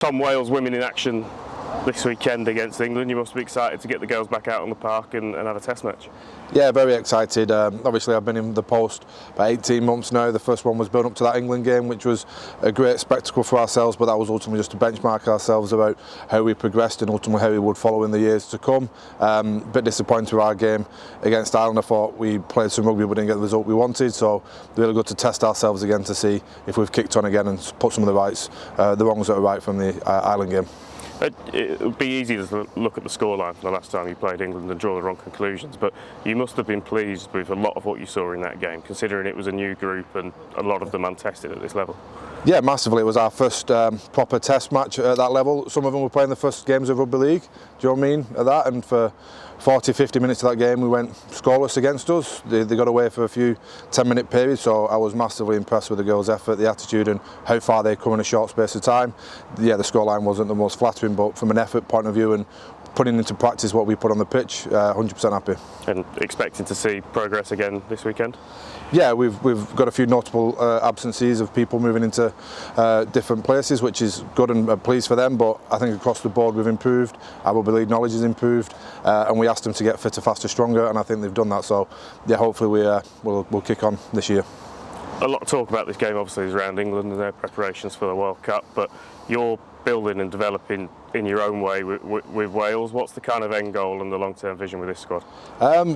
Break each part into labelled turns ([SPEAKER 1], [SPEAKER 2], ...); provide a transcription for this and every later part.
[SPEAKER 1] Tom, Wales women in action this weekend against England. You must be excited to get the girls back out on the park and have a test match.
[SPEAKER 2] Yeah, very excited. Obviously I've been in the post for 18 months now. The first one was built up to that England game, which was a great spectacle for ourselves, but that was ultimately just to benchmark ourselves about how we progressed and ultimately how we would follow in the years to come. A bit disappointed with our game against Ireland. I thought we played some rugby but didn't get the result we wanted, so really good to test ourselves again to see if we've kicked on again and put some of the wrongs that are right from the Ireland game.
[SPEAKER 1] It would be easy to look at the scoreline from the last time you played England and draw the wrong conclusions, but you must have been pleased with a lot of what you saw in that game, considering it was a new group and a lot of them untested at this level.
[SPEAKER 2] Yeah, massively. It was our first proper test match at that level. Some of them were playing the first games of rugby league, do you know what I mean, at that, and for 40-50 minutes of that game we went scoreless against us. They got away for a few 10-minute periods, so I was massively impressed with the girls' effort, the attitude and how far they come in a short space of time. Yeah, the scoreline wasn't the most flattering, but from an effort point of view and putting into practice what we put on the pitch, 100% happy.
[SPEAKER 1] And expecting to see progress again this weekend?
[SPEAKER 2] Yeah, we've got a few notable absences of people moving into different places, which is good and pleased for them, but I think across the board we've improved. Our rugby league knowledge has improved, and we asked them to get fitter, faster, stronger, and I think they've done that, so yeah, hopefully we'll kick on this year.
[SPEAKER 1] A lot of talk about this game obviously is around England and their preparations for the World Cup, but you're building and developing in your own way with Wales. What's the kind of end goal and the long-term vision with this squad?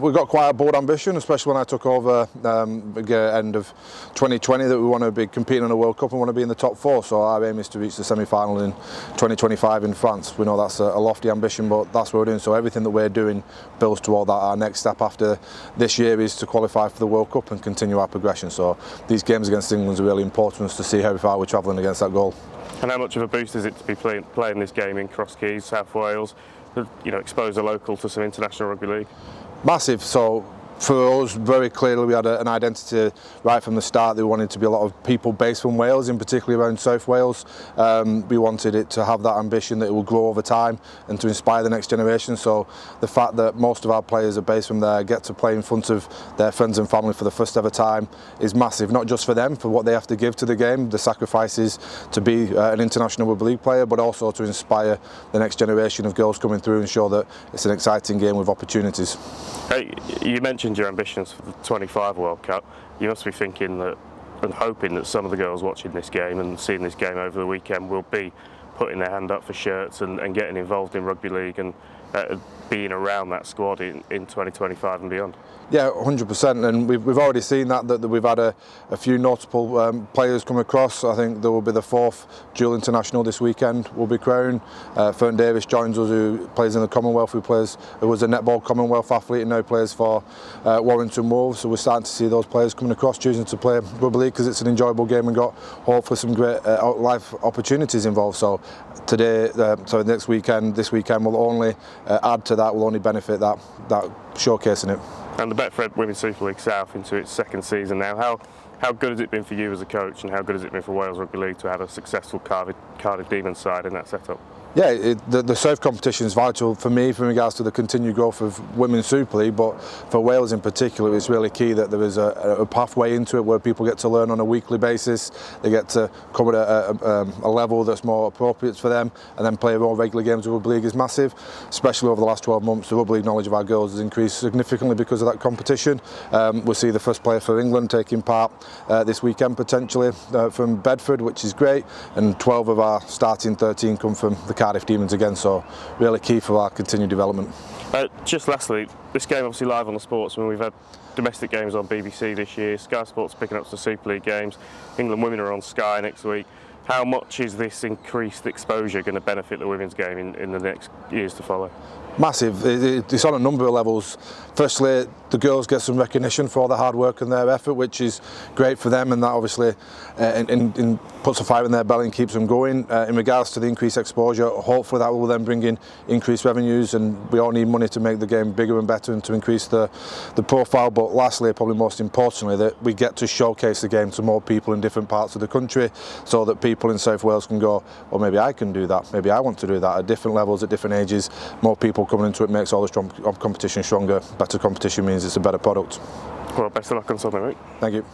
[SPEAKER 2] We've got quite a bold ambition, especially when I took over end of 2020, that we want to be competing in a World Cup and want to be in the top four. So our aim is to reach the semi-final in 2025 in France. We know that's a lofty ambition, but that's what we're doing. So everything that we're doing builds toward that. Our next step after this year is to qualify for the World Cup and continue our progression. So these games against England are really important to see how far we're travelling against that goal.
[SPEAKER 1] And how much of a boost is it to be playing this game in Cross Keys, South Wales, expose a local to some international rugby league?
[SPEAKER 2] Massive. So for us, very clearly we had an identity right from the start. There wanted to be a lot of people based from Wales, in particular around South Wales. We wanted it to have that ambition that it will grow over time and to inspire the next generation. So the fact that most of our players are based from there, get to play in front of their friends and family for the first ever time is massive, not just for them, for what they have to give to the game, the sacrifices to be an international rugby league player, but also to inspire the next generation of girls coming through and show that it's an exciting game with opportunities.
[SPEAKER 1] Hey, you mentioned your ambitions for the 25 World Cup. You must be thinking that and hoping that some of the girls watching this game and seeing this game over the weekend will be putting their hand up for shirts and getting involved in rugby league and being around that squad in 2025 and beyond.
[SPEAKER 2] Yeah, 100%, and we've already seen that we've had a few notable players come across. I think there will be the fourth dual international this weekend will be crowned. Fern Davis joins us, who plays in the Commonwealth, who was a netball Commonwealth athlete and now plays for Warrington Wolves. So we're starting to see those players coming across, choosing to play rugby league because it's an enjoyable game and got hopefully some great life opportunities involved. So this weekend will only add to that, will only benefit that showcasing it.
[SPEAKER 1] And the Betfred Women's Super League South into its second season now. How good has it been for you as a coach, and how good has it been for Wales Rugby League to have a successful Cardiff Demons side in that setup?
[SPEAKER 2] Yeah, the South competition is vital for me in regards to the continued growth of Women's Super League, but for Wales in particular it's really key that there is a pathway into it where people get to learn on a weekly basis, they get to come at a level that's more appropriate for them, and then play more regular games of Rugby League is massive. Especially over the last 12 months, the Rugby League knowledge of our girls has increased significantly because of that competition. We'll see the first player for England taking part this weekend potentially from Bedford, which is great, and 12 of our starting 13 come from the Cardiff Demons again, so really key for our continued development.
[SPEAKER 1] Just lastly, this game obviously live on the Sportsman. We've had domestic games on BBC this year, Sky Sports picking up some Super League games, England Women are on Sky next week. How much is this increased exposure going to benefit the women's game in the next years to follow? Massive.
[SPEAKER 2] It's on a number of levels. Firstly, the girls get some recognition for all the hard work and their effort, which is great for them, and that obviously puts a fire in their belly and keeps them going. In regards to the increased exposure, hopefully that will then bring in increased revenues, and we all need money to make the game bigger and better and to increase the profile. But lastly, probably most importantly, that we get to showcase the game to more people in different parts of the country, so that people in South Wales can go, well, maybe I can do that, maybe I want to do that, at different levels, at different ages. More people coming into it makes all the competition stronger. Better competition means it's a better product.
[SPEAKER 1] Well, best of luck on Sunday, mate.
[SPEAKER 2] Thank you.